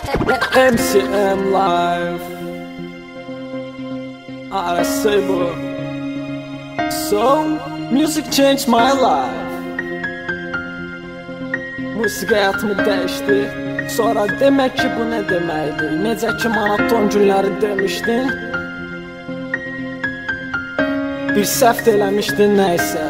MCM Live. I say bro. So, music changed my life. Müzik hayatımı değişti. Sonra demek ki bu ne deməkdir? Necə ki monoton günləri demişdin, bir səhv eləmişdin nəysə.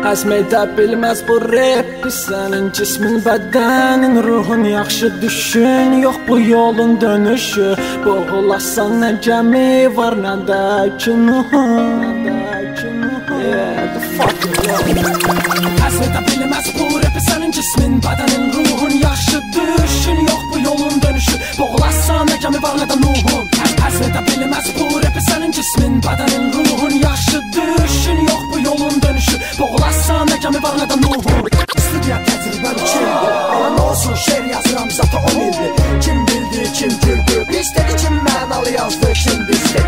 Həzm edə bilməz bu rap. Sənin cismin, bədənin, ruhun yaxşı düşün. Yox bu yolun dönüşü. Boğulasan nə gəmi var, nə də kinuhun. The fucking love. Həzm edə bilməz bu rap. Sənin cismin, bədənin, ruhun yaxşı düşün. Yox bu yolun dönüşü. Boğulasan nə gəmi var, nə də nuhun. Həzm edə bilməz bu rap. Sənin cismin, bədənin, ruhun yaxşı düşün. Yox bu yolun dönüşü. Boğulasan nə gəmi var, nə də nuhun. Studiya təcrübəli kimdir? Alan olsun şeir yazıram zata 10 ildir. Kim bildi, kim güldü? İstədi kim mənalı yazdı, kim dizdi?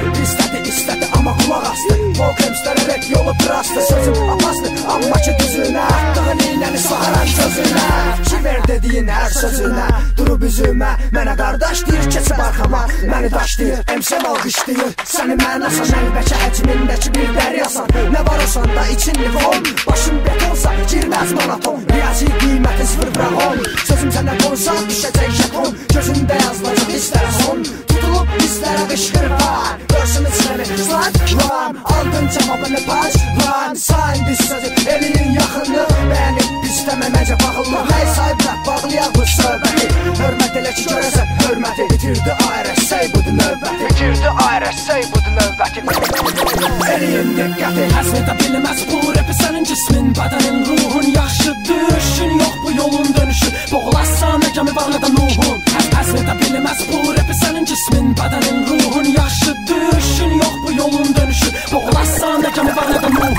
İstədi amma qulaq astı. Volkemslərə rap yolu pırastı. Sözüm apastı, amma ki düzünə atdığın iynəni soxaran sözünə. Ki ver dediyin hər sözünə. Durub üzümə, mənə qardaş deyir. Keçib arxama, məni daş deyir. MCM alqışlayır, səni mənasan. Əlbəki həcmindəki bir dəryasan. Nə var o sanda için livon. Başım betonsa, girməz monoton. Riyazi qiyməti 0 Sözüm sənə qonsa, düşəcək jeton. Gözündə yazılacaq istər son. Tutulub bizlərə qışqır var. Görsün içləmi, slide run. Aldın cavabını punch run. Sayn düz sözü, elinin yaxınlıq. Bəyənib istəməməcə bağıllıq. Nəy sahiblə bağlayaq bu söhbəti. Hörmət elə ki görəsən hörməti. Bitirdi ARSA budur növbəti. Bitirdi ARSA budur növbəti. Eliyin diqqəti. Həzm edə bilməz bu rap. Sənin cismin, bədənin, ruhun yaxşı düşün. Yox bu yolun dönüşü. Boğulasan nə gəmi var, nə də nuhun. Həzm edə bilməz bu rap. Sənin cismin, bədənin, ruhun yaxşı düşün. Yox bu yolun dönüşü. Boğulasan nə gəmi var, nə də nuhun.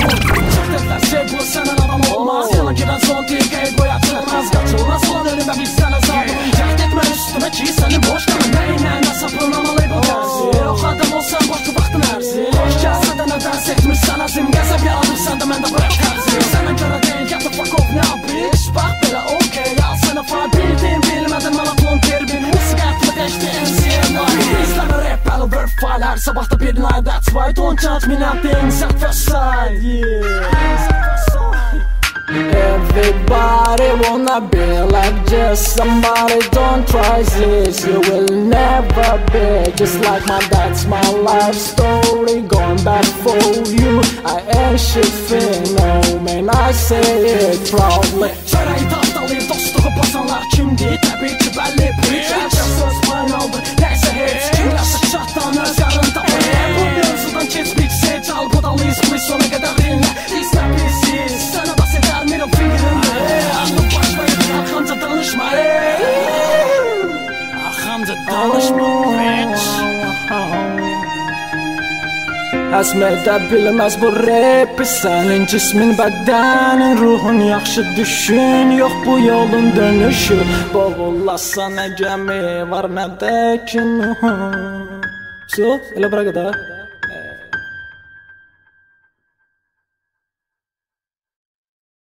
Çox dedilər şey bu sənin adam olmaz. Yana girən son diqəyə qoyatılmaz. Qaçılmaz olan ölümə bizdən azabın. Cəhd etmə üstümə ki səni boş qalın. Nəyinə nə sapın amalı bu tərzi. Yox adam olsan boşu vaxtın ərzi. Hoş gəlsə də nədən seçmirsən azim. Qəzəb yağdırsan da mən də bırak tərzi. Sənə görə deyil get the fuck off now bitch. Bax belə okey al sənə far bildin. Bilmədən monoton terbin. Musiq həyatımı dəyişdi MCM Live. İzləmə rap battle verb file. Hər sabah da bir night that's why don't judge me nothing. Set first side Everybody wanna be like just somebody. Don't try this, you will never be just like my dad's my life story. Going back for you, I ain't shit fin, no man, I say it proudly. Çörəyi tapdalayıb dostluğu basanlar kimdir? Təbii ki bəlli bitch. Əlcək söz finaldır, nəysə heç kim yaşa çatdan öz yarın tapır. Bu mövzudan keç bitsə, çal qodalıyız bu sona qədər dinlə. İzlə bizsiz, sənə bas edər middle finger'ın. Ağlım başlayır, arxamca danışma. Arxamca danışma bitch. Həzm edə bilməz bu rap. Sənin cismin, bədənin, ruhun yaxşı düşün. Yox bu yolun dönüşü. Boğulasan nə gəmi var, nə də kinuhun. So, elə bura qədər.